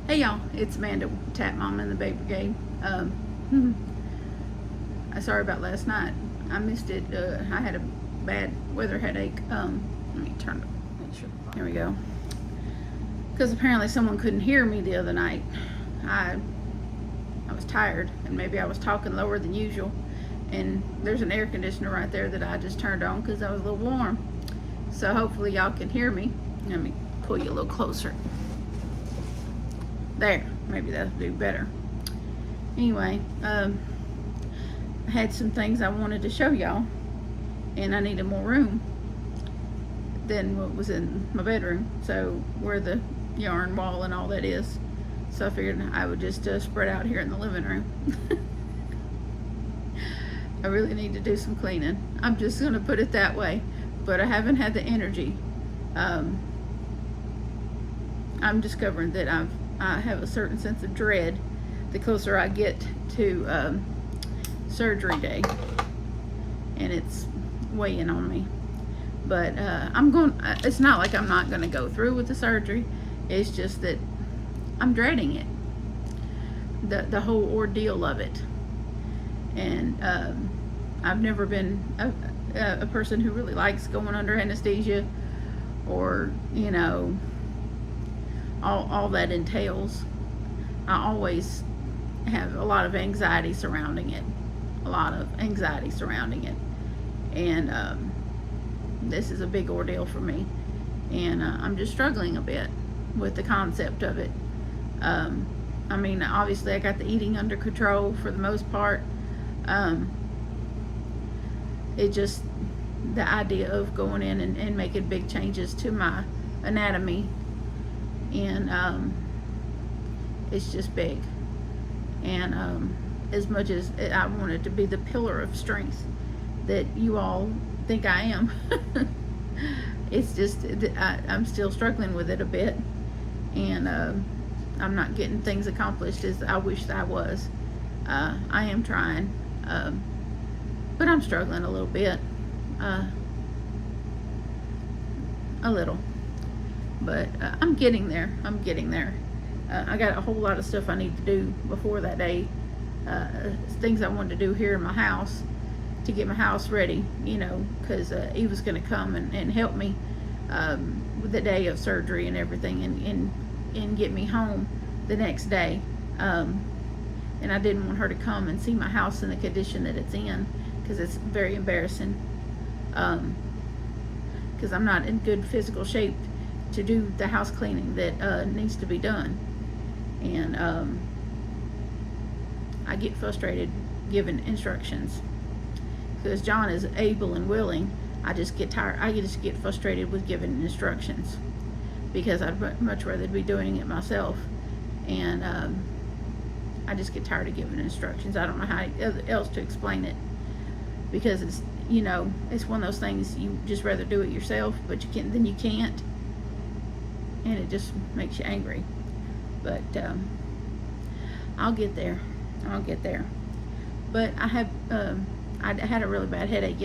Hey y'all, it's Amanda, Tap Mama in the Baby Brigade. Sorry about last night. I missed it. I had a bad weather headache. Let me turn it. Make sure. There we go. Because apparently someone couldn't hear me the other night. I was tired, and maybe I was talking lower than usual. And there's an air conditioner right there that I just turned on because I was a little warm. So hopefully y'all can hear me. Let me pull you a little closer. There, maybe that'll do better. Anyway, I had some things I wanted to show y'all, and I needed more room than what was in my bedroom, so where the yarn wall and all that is. So I figured I would just spread out here in the living room. I really need to do some cleaning. I'm just gonna put it that way, but I haven't had the energy. I'm discovering that I have a certain sense of dread the closer I get to surgery day, and it's weighing on me. But it's not like I'm not going to go through with the surgery. It's just that I'm dreading it, the whole ordeal of it. And I've never been a person who really likes going under anesthesia, or you know, all that entails. I always have a lot of anxiety surrounding it, and this is a big ordeal for me, and I'm just struggling a bit with the concept of it. I mean, obviously I got the eating under control for the most part. It just, the idea of going in and making big changes to my anatomy, and it's just big. And as much as I wanted to be the pillar of strength that you all think I am, it's just, I'm still struggling with it a bit, and I'm not getting things accomplished as I wish that I was. I am trying, but I'm struggling a little bit, a little. But I'm getting there. I got a whole lot of stuff I need to do before that day. Things I wanted to do here in my house to get my house ready, you know, because Eva's going to come and help me with the day of surgery and everything, and get me home the next day. And I didn't want her to come and see my house in the condition that it's in, because it's very embarrassing. Because I'm not in good physical shape to do the house cleaning that needs to be done. And I get frustrated giving instructions, because John is able and willing. I just get tired. I just get frustrated with giving instructions, because I'd much rather be doing it myself. And I just get tired of giving instructions. I don't know how else to explain it, because it's, you know, it's one of those things you just rather do it yourself, but you can't, and it just makes you angry. But I'll get there. But I had a really bad headache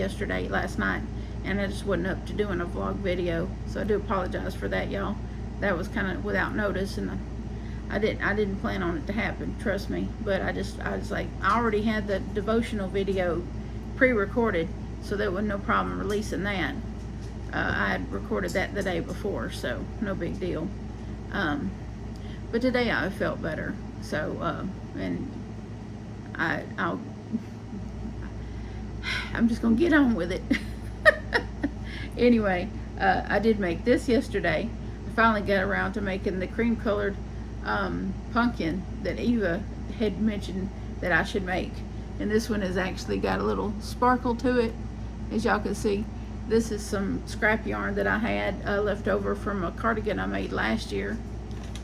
last night, and I just wasn't up to doing a vlog video, so I do apologize for that, y'all. That was kind of without notice, and I didn't plan on it to happen, trust me. But I was like, I already had the devotional video pre-recorded, so there was no problem releasing that. I had recorded that the day before, so no big deal. But today I felt better, so and I'm just gonna get on with it. Anyway, I did make this yesterday. I finally got around to making the cream colored pumpkin that Eva had mentioned that I should make. And this one has actually got a little sparkle to it, as y'all can see. This is some scrap yarn that I had left over from a cardigan I made last year.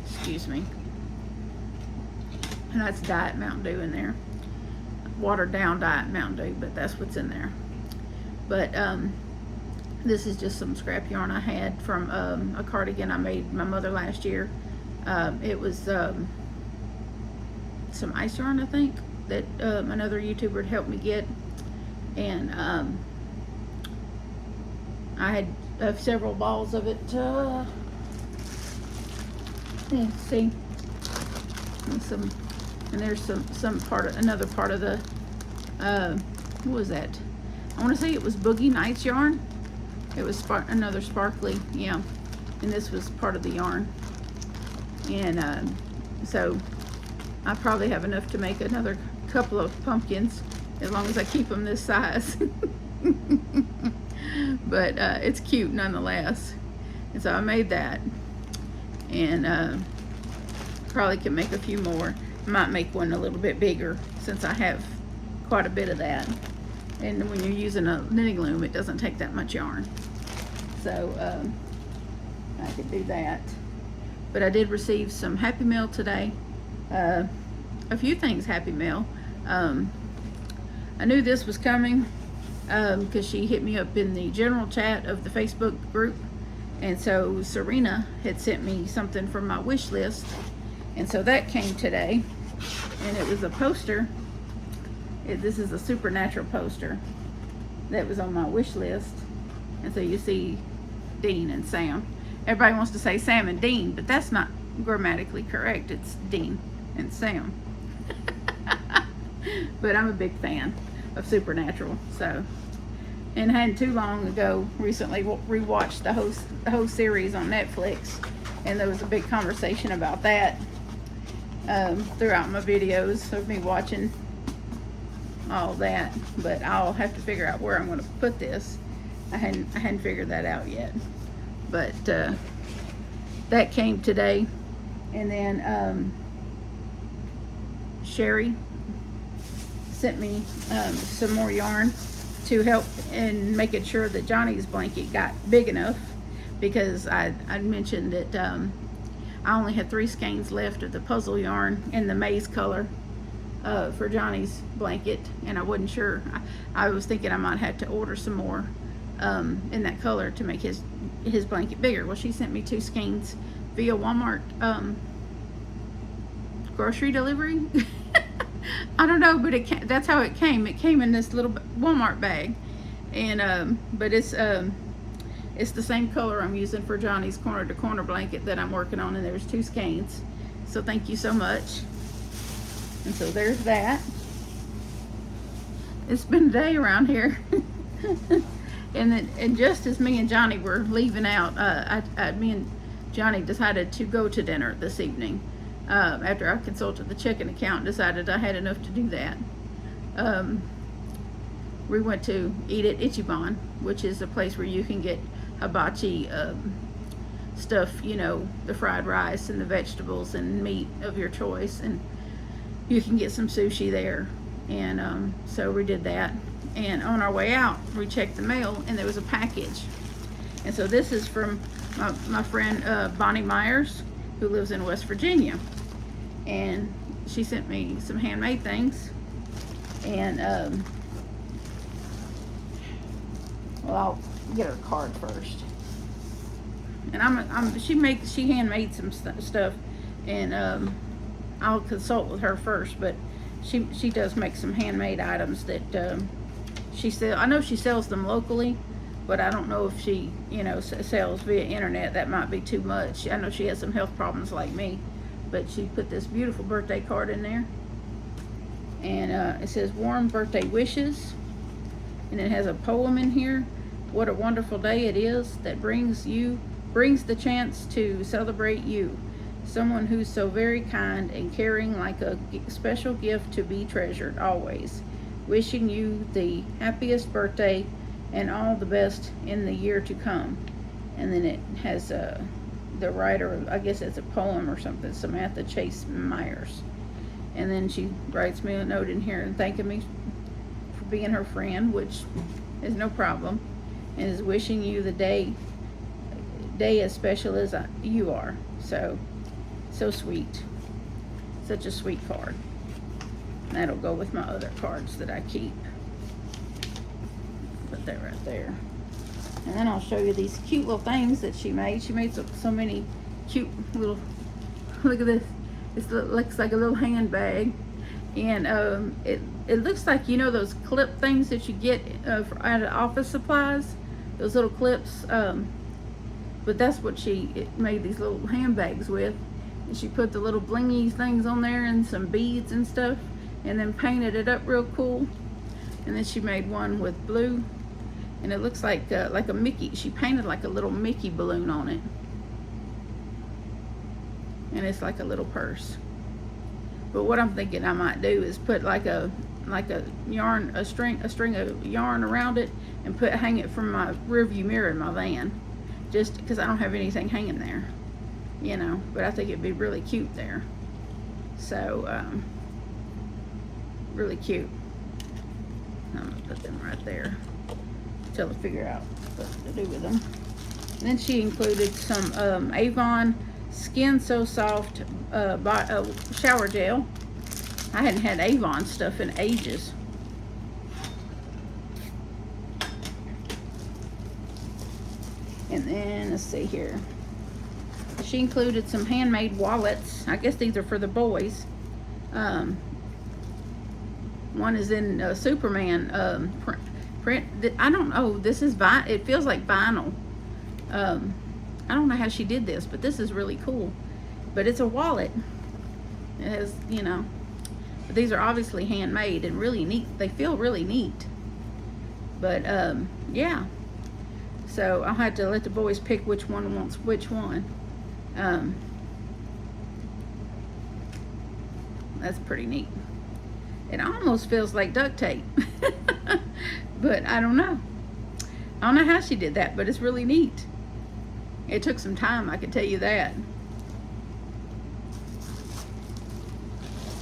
Excuse me. And that's Diet Mountain Dew in there. Watered down Diet Mountain Dew, but that's what's in there. But this is just some scrap yarn I had from a cardigan I made my mother last year. It was some ice yarn, I think, that another YouTuber had helped me get. And I had several balls of it. Let's see. and there's another part of the, what was that? I want to say it was Boogie Nights yarn. It was another sparkly, yeah. And this was part of the yarn. And so I probably have enough to make another couple of pumpkins as long as I keep them this size. But it's cute nonetheless. And so I made that, and probably can make a few more. I might make one a little bit bigger since I have quite a bit of that. And when you're using a knitting loom, it doesn't take that much yarn. So I could do that. But I did receive some Happy Mail today. A few things Happy Mail. I knew this was coming because she hit me up in the general chat of the Facebook group. And so Serena had sent me something from my wish list. And so that came today. And it was a poster. This is a Supernatural poster that was on my wish list. And so you see Dean and Sam. Everybody wants to say Sam and Dean, but that's not grammatically correct. It's Dean and Sam. But I'm a big fan of Supernatural. So, and I hadn't too long ago recently rewatched the whole series on Netflix, and there was a big conversation about that throughout my videos of me watching all that. But I'll have to figure out where I'm going to put this. I hadn't figured that out yet. But that came today. And then Sherry sent me some more yarn to help in making sure that Johnny's blanket got big enough, because I mentioned that I only had 3 skeins left of the puzzle yarn in the maize color for Johnny's blanket, and I wasn't sure. I was thinking I might have to order some more in that color to make his blanket bigger. Well, she sent me 2 skeins via Walmart grocery delivery. I don't know, but that's how it came. It came in this little Walmart bag, and but it's the same color I'm using for Johnny's corner to corner blanket that I'm working on, and there's 2 skeins. So thank you so much. And so there's that. It's been a day around here. And just as me and Johnny were leaving out, me and Johnny decided to go to dinner this evening. After I consulted the checking account, decided I had enough to do that. We went to eat at Ichiban, which is a place where you can get hibachi stuff, you know, the fried rice and the vegetables and meat of your choice, and you can get some sushi there. And so we did that. And on our way out, we checked the mail, and there was a package. And so this is from my friend Bonnie Myers, who lives in West Virginia. And she sent me some handmade things. And well, I'll get her card first. And she handmade some stuff, and I'll consult with her first. But she does make some handmade items that I know she sells them locally, but I don't know if she, you know, sells via internet. That might be too much. I know she has some health problems like me, but she put this beautiful birthday card in there, and it says warm birthday wishes, and it has a poem in here. What a wonderful day it is that brings the chance to celebrate you, someone who's so very kind and caring, like a special gift to be treasured always. Wishing you the happiest birthday and all the best in the year to come. And then it has the writer, I guess it's a poem or something, Samantha Chase Myers. And then she writes me a note in here and thanking me for being her friend, which is no problem, and is wishing you the day as special as you are. So sweet. Such a sweet card. That'll go with my other cards that I keep. Put that right there. And then I'll show you these cute little things that she made. She made so many cute little, look at this. It looks like a little handbag. And it looks like, you know, those clip things that you get out of office supplies? Those little clips. But that's what she made these little handbags with. And she put the little blingy things on there and some beads and stuff, and then painted it up real cool. And then she made one with blue, and it looks like a Mickey. She painted like a little Mickey balloon on it, and it's like a little purse. But what I'm thinking I might do is put like a yarn, a string of yarn around it, and hang it from my rearview mirror in my van, just because I don't have anything hanging there, you know. But I think it'd be really cute there. So really cute. I'm gonna put them right there until I figure out what to do with them. And then she included some Avon Skin So Soft shower gel. I hadn't had Avon stuff in ages. And then let's see here. She included some handmade wallets. I guess these are for the boys. One is in Superman print. I don't know. This is vinyl. It feels like vinyl. I don't know how she did this, but this is really cool. But it's a wallet. It has, you know. But these are obviously handmade and really neat. They feel really neat. But yeah. So I'll have to let the boys pick which one wants which one. That's pretty neat. It almost feels like duct tape. But I don't know. I don't know how she did that, but it's really neat. It took some time, I can tell you that.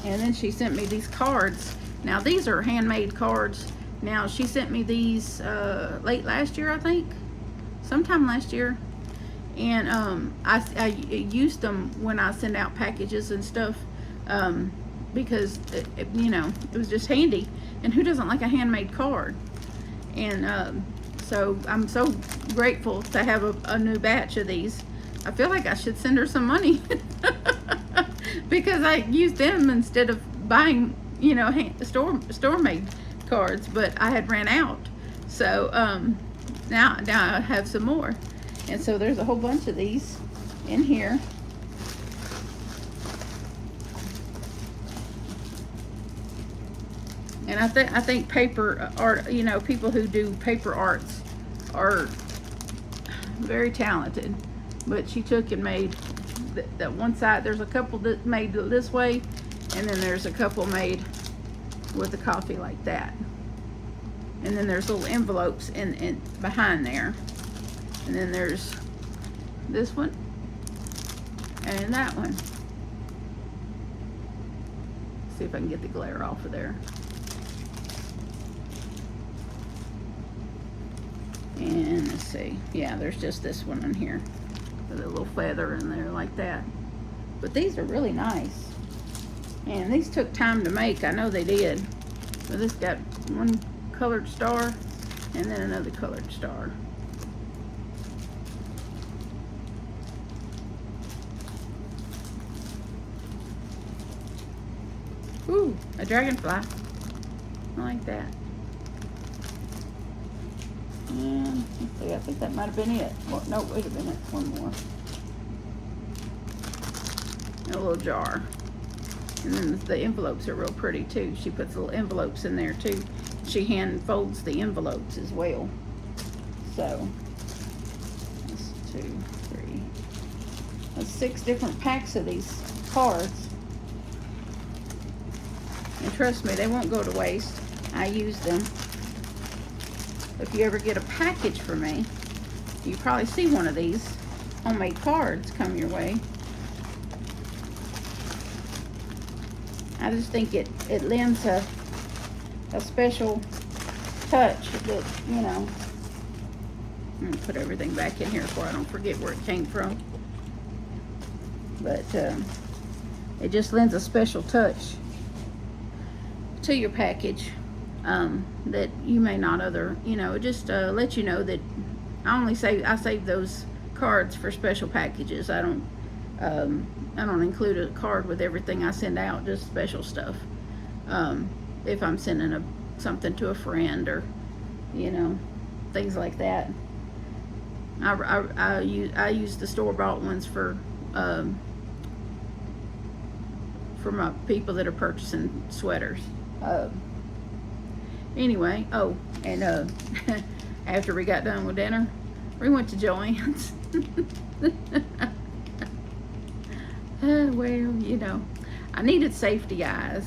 And then she sent me these cards. Now these are handmade cards. Now she sent me these late last year, I think. Sometime last year. And I used them when I send out packages and stuff. Because you know, it was just handy, and who doesn't like a handmade card? And so I'm so grateful to have a new batch of these. I feel like I should send her some money because I used them instead of buying, you know, store made cards, but I had ran out. So now I have some more, and so there's a whole bunch of these in here. And I think paper art, you know, people who do paper arts are very talented. But she took and made that one side. There's a couple that made this way, and then there's a couple made with the coffee like that. And then there's little envelopes in behind there. And then there's this one and that one. See if I can get the glare off of there. And let's see, yeah, there's just this one in here with a little feather in there like that. But these are really nice, and these took time to make. I know they did. But this got one colored star and then another colored star. Ooh, a dragonfly. I like that. And let's see, I think that might have been it. Well, no, wait a minute, one more. A little jar. And then the envelopes are real pretty too. She puts little envelopes in there too. She hand folds the envelopes as well. So, that's 2, 3. That's 6 different packs of these cards. And trust me, they won't go to waste. I use them. If you ever get a package from me, you probably see one of these homemade cards come your way. I just think it lends a special touch that, you know. I'm going to put everything back in here before I don't forget where it came from. But it just lends a special touch to your package. That you may not you know, it just lets you know that I save those cards for special packages. I don't include a card with everything I send out, just special stuff. If I'm sending something to a friend or, you know, things like that. I use the store-bought ones for for my people that are purchasing sweaters. Anyway, oh, and after we got done with dinner, we went to Joanne's. Well, you know, I needed safety eyes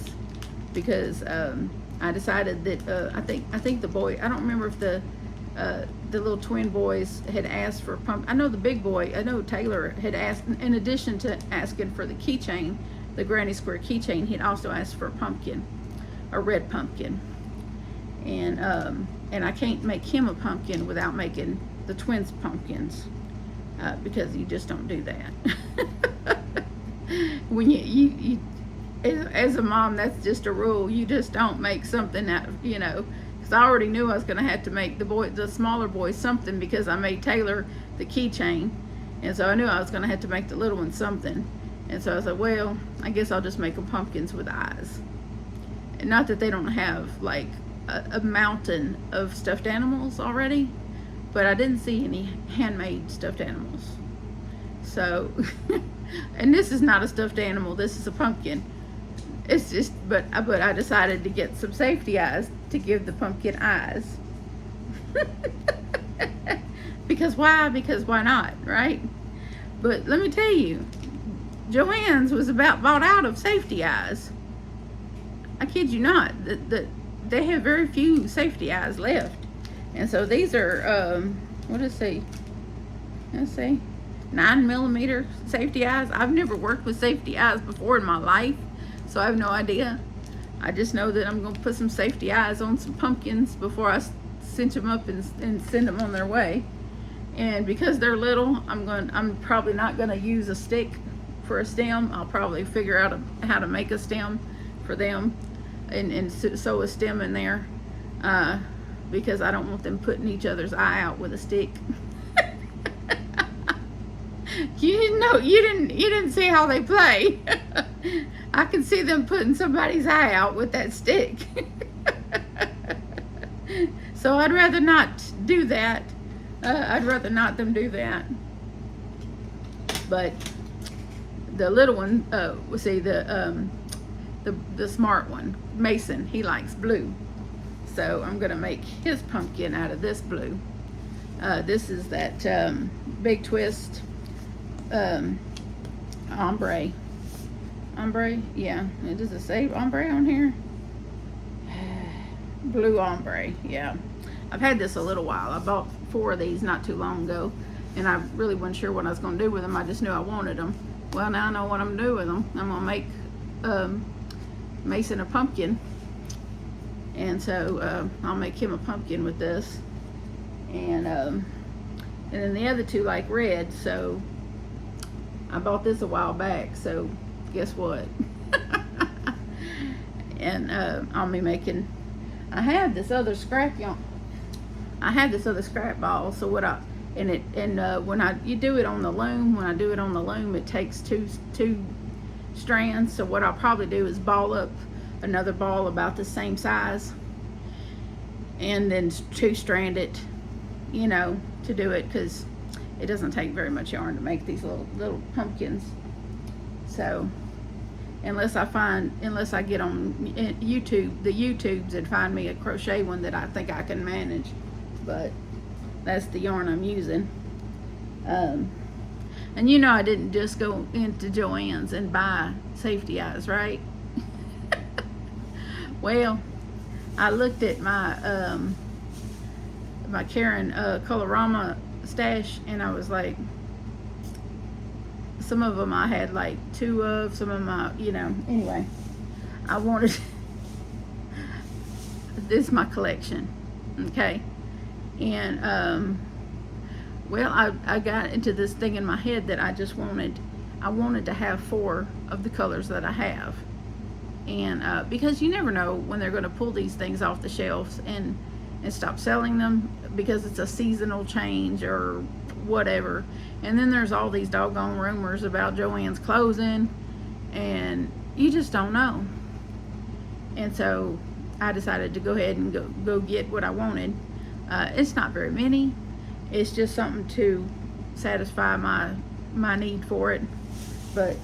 because I decided that I think the boy, I don't remember if the little twin boys had asked for I know the big boy, I know Taylor had asked, in addition to asking for the keychain, the granny square keychain, he'd also asked for a pumpkin, a red pumpkin. And I can't make him a pumpkin without making the twins pumpkins, because you just don't do that. When you as a mom, that's just a rule. You just don't make something that, you know, because I already knew I was going to have to make the smaller boy something, because I made Taylor the keychain, and so I knew I was going to have to make the little one something. And so I said, well, I guess I'll just make them pumpkins with eyes. And not that they don't have like a mountain of stuffed animals already, but I didn't see any handmade stuffed animals. So, and this is not a stuffed animal, this is a pumpkin. It's just, but I decided to get some safety eyes to give the pumpkin eyes. Because why? Because why not, right? But let me tell you, Joanne's was about bought out of safety eyes. I kid you not. They have very few safety eyes left. And so these are, what does it say? Let's see, 9mm safety eyes. I've never worked with safety eyes before in my life, so I have no idea. I just know that I'm going to put some safety eyes on some pumpkins before I cinch them up and send them on their way. And because they're little, I'm probably not going to use a stick for a stem. I'll probably figure out how to make a stem for them and sew a stem in there, because I don't want them putting each other's eye out with a stick. You didn't see how they play. I can see them putting somebody's eye out with that stick. So I'd rather not do that. I'd rather not them do that. But the little one, we'll see, the smart one, Mason, he likes blue. So I'm gonna make his pumpkin out of this blue. This is that Big Twist ombre. Yeah, does it say ombre on here? Blue ombre, yeah. I've had this a little while. I bought 4 of these not too long ago, and I really wasn't sure what I was going to do with them. I just knew I wanted them. Well, now I know what I'm going to do with them. I'm going to make Mason a pumpkin, and so I'll make him a pumpkin with this. And then the other 2 like red, so I bought this a while back, so guess what? And I'll be making, I had this other scrap ball, so what when you do it on the loom, when I do it on the loom, it takes two strands. So what I'll probably do is ball up another ball about the same size, and then 2-strand it, you know, to do it, because it doesn't take very much yarn to make these little pumpkins. So unless I get on YouTube, the YouTubes, and find me a crochet one that I think I can manage. But that's the yarn I'm using. And you know, I didn't just go into Joanne's and buy safety eyes, right? Well, I looked at my my Karen Colorama stash, and I was like, some of them I had like 2 of, some of them I, you know, anyway, I wanted this is my collection, okay? And well, I got into this thing in my head that I wanted to have 4 of the colors that I have. And because you never know when they're going to pull these things off the shelves and stop selling them, because it's a seasonal change or whatever. And then there's all these doggone rumors about Joanne's closing, and you just don't know. And so I decided to go ahead and go get what I wanted. It's not very many. It's just something to satisfy my need for it. But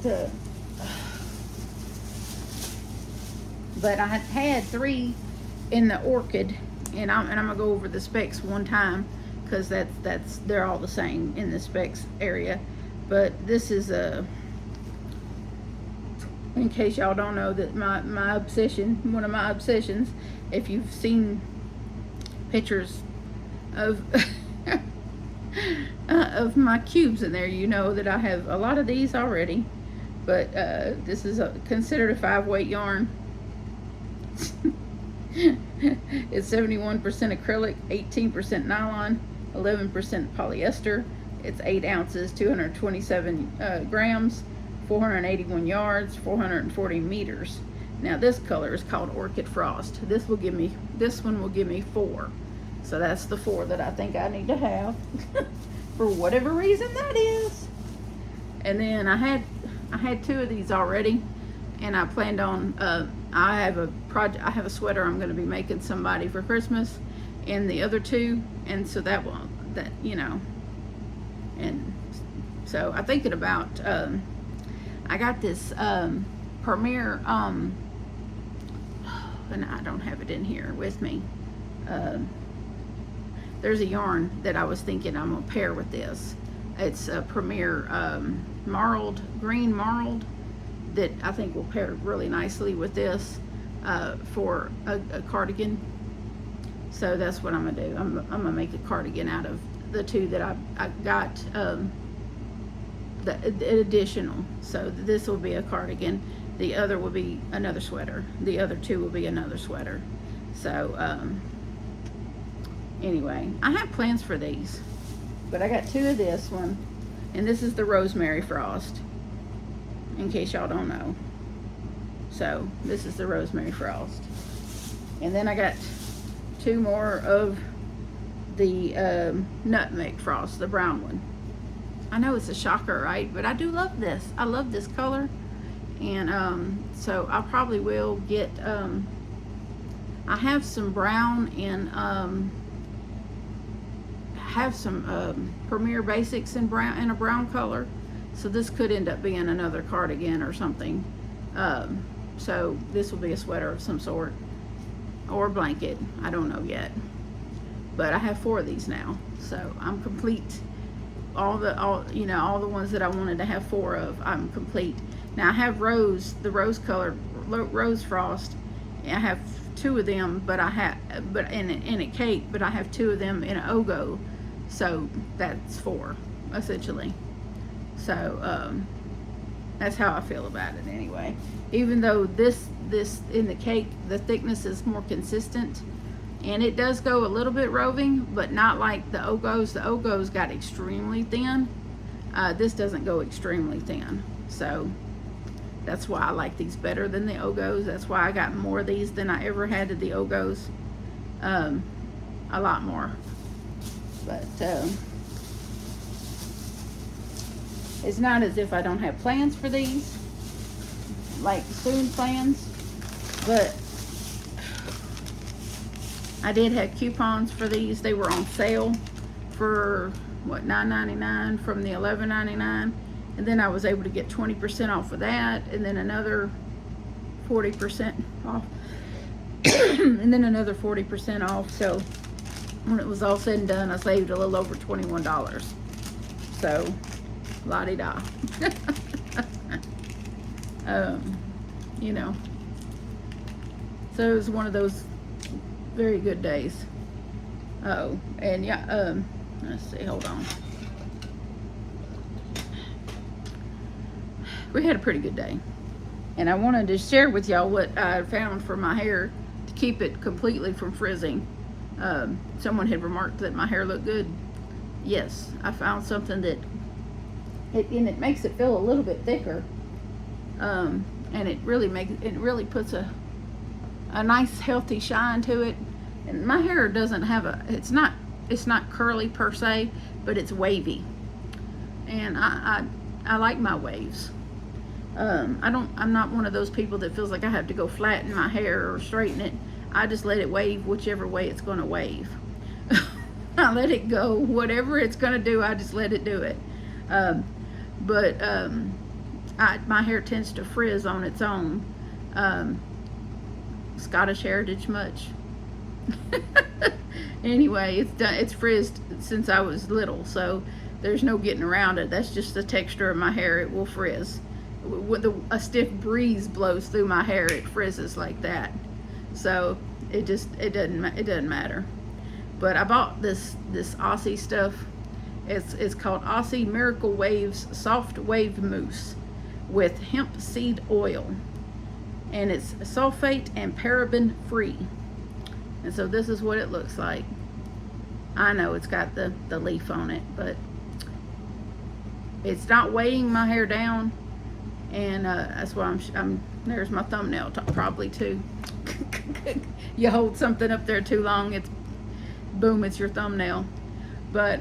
But I had 3 in the orchid, and I'm gonna go over the specs one time, because they're all the same in the specs area. But this is in case y'all don't know, that my obsession, one of my obsessions, if you've seen pictures of of my cubes in there, you know that I have a lot of these already. But this is considered a 5-weight yarn. It's 71% acrylic, 18% nylon, 11% polyester. It's 8 ounces, 227 grams, 481 yards, 440 meters. Now this color is called Orchid Frost. This one will give me 4. So that's the 4 that I think I need to have for whatever reason that is. And then I had 2 of these already, and I planned on I have a sweater I'm going to be making somebody for Christmas, and the other 2, and so that you know, and so I'm thinking about I got this Premier and I don't have it in here with me. There's a yarn that I was thinking I'm gonna pair with this. It's a Premier green marled, that I think will pair really nicely with this for a cardigan. So that's what I'm gonna do. I'm gonna make a cardigan out of the 2 that I got the additional. So this will be a cardigan. The other will be another sweater. The other 2 will be another sweater. So anyway, I have plans for these, but I got 2 of this one, and this is the Rosemary Frost, in case y'all don't know. So this is the Rosemary Frost, and then I got 2 more of the Nutmeg Frost, the brown one. I know it's a shocker, right? But I do love this. I love this color, and so I probably will get I have some brown, and have some Premier Basics in a brown color, so this could end up being another cardigan or something. So this will be a sweater of some sort, or a blanket, I don't know yet. But I have 4 of these now, so I'm complete. All the ones that I wanted to have 4 of, I'm complete. Now I have the rose color Rose Frost. I have 2 of them, but in a cake, but I have 2 of them in an Ogo, so that's 4 essentially. So that's how I feel about it anyway. Even though this in the cake, the thickness is more consistent, and it does go a little bit roving, but not like the Ogos. The Ogos got extremely thin. This doesn't go extremely thin, so that's why I like these better than the Ogos. That's why I got more of these than I ever had of the Ogos. A lot more. But it's not as if I don't have plans for these, like soon plans, but I did have coupons for these. They were on sale for what, $9.99 from the $11.99, and then I was able to get 20% off of that, and then another 40% off and then another 40% off. So when it was all said and done, I saved a little over $21. So la-di-da. You know, so it was one of those very good days. Oh, and yeah, let's see, hold on. We had a pretty good day, and I wanted to share with y'all what I found for my hair to keep it completely from frizzing. Someone had remarked that my hair looked good. Yes, I found something that it makes it feel a little bit thicker, and it really puts a nice healthy shine to it. And my hair doesn't have it's not curly per se, but it's wavy, and I like my waves. I'm not one of those people that feels like I have to go flatten my hair or straighten it. I just let it wave whichever way it's going to wave. I let it go, whatever it's going to do, I just let it do it. My hair tends to frizz on its own. Scottish heritage much. Anyway, it's done. It's frizzed since I was little, so there's no getting around it. That's just the texture of my hair. It will frizz. When a stiff breeze blows through my hair, it frizzes like that. So it doesn't matter. But I bought this Aussie stuff. It's called Aussie Miracle Waves Soft Wave Mousse with hemp seed oil, and it's sulfate and paraben free. And so this is what it looks like. I know it's got the leaf on it, but it's not weighing my hair down, and that's why I'm there's my thumbnail probably too. You hold something up there too long, it's boom, it's your thumbnail. But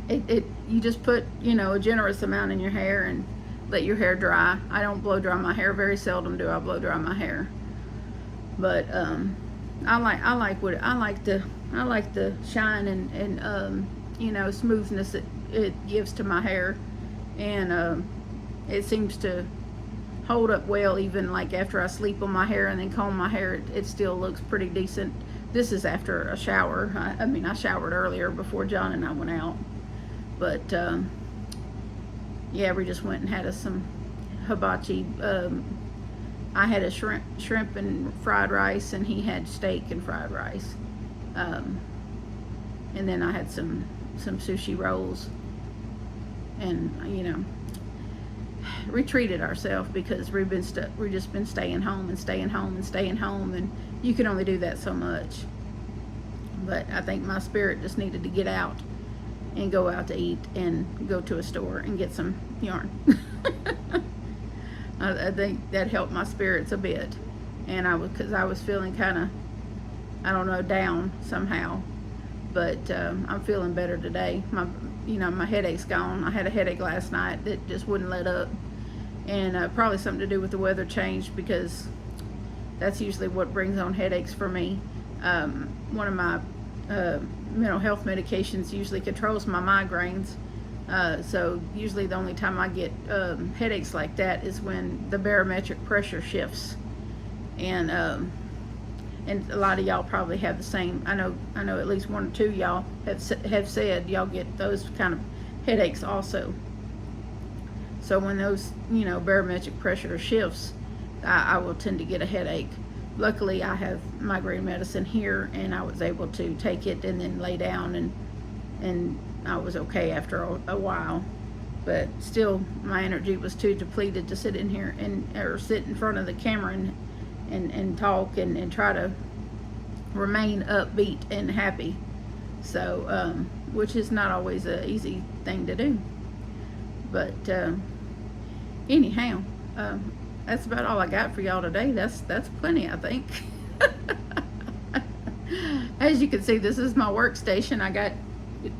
you just put, you know, a generous amount in your hair and let your hair dry. I don't blow dry my hair. Very seldom do I blow dry my hair. But I like the shine and you know, smoothness it gives to my hair, and it seems to hold up well. Even like after I sleep on my hair and then comb my hair, it still looks pretty decent. This is after a shower. I mean, I showered earlier before John and I went out, but yeah, we just went and had us some hibachi. I had a shrimp and fried rice, and he had steak and fried rice. And then I had some sushi rolls, and you know, we treated ourselves because we've just been staying home and staying home and staying home, and you can only do that so much. But I think my spirit just needed to get out and go out to eat and go to a store and get some yarn. I think that helped my spirits a bit, and because I was feeling kind of, I don't know, down somehow. But I'm feeling better today. My headache's gone. I had a headache last night that just wouldn't let up, and probably something to do with the weather change, because that's usually what brings on headaches for me. One of my mental health medications usually controls my migraines. So usually the only time I get headaches like that is when the barometric pressure shifts, and a lot of y'all probably have the same. I know at least one or two y'all have said y'all get those kind of headaches also. So when those, you know, barometric pressure shifts, I will tend to get a headache. Luckily, I have migraine medicine here, and I was able to take it and then lay down, and I was okay after a while. But still, my energy was too depleted to sit in here or sit in front of the camera and talk and try to remain upbeat and happy. So which is not always an easy thing to do. But anyhow, that's about all I got for y'all today. That's plenty, I think. As you can see, this is my workstation. I got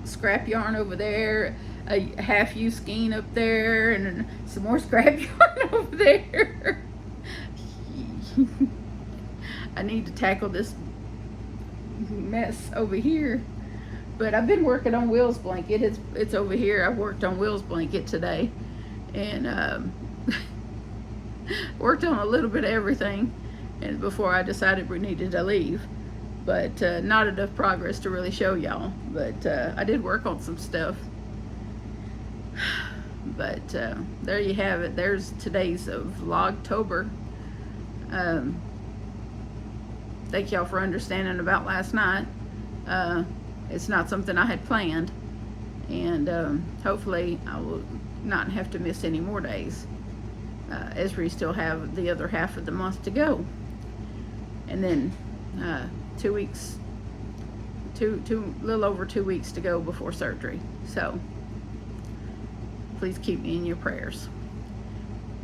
scrap yarn over there, a half-used skein up there, and some more scrap yarn over there. I need to tackle this mess over here, but I've been working on Will's blanket. It's over here. I worked on Will's blanket today, and worked on a little bit of everything, and before I decided we needed to leave. But not enough progress to really show y'all. But I did work on some stuff. But there you have it. There's today's Vlogtober. Thank y'all for understanding about last night. It's not something I had planned, and hopefully I will not have to miss any more days, as we still have the other half of the month to go, and then 2 weeks, little over 2 weeks to go before surgery. So please keep me in your prayers,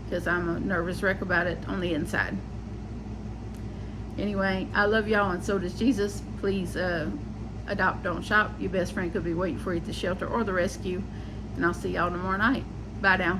because I'm a nervous wreck about it on the inside. Anyway, I love y'all, and so does Jesus. Please adopt, don't shop. Your best friend could be waiting for you at the shelter or the rescue. And I'll see y'all tomorrow night. Bye now.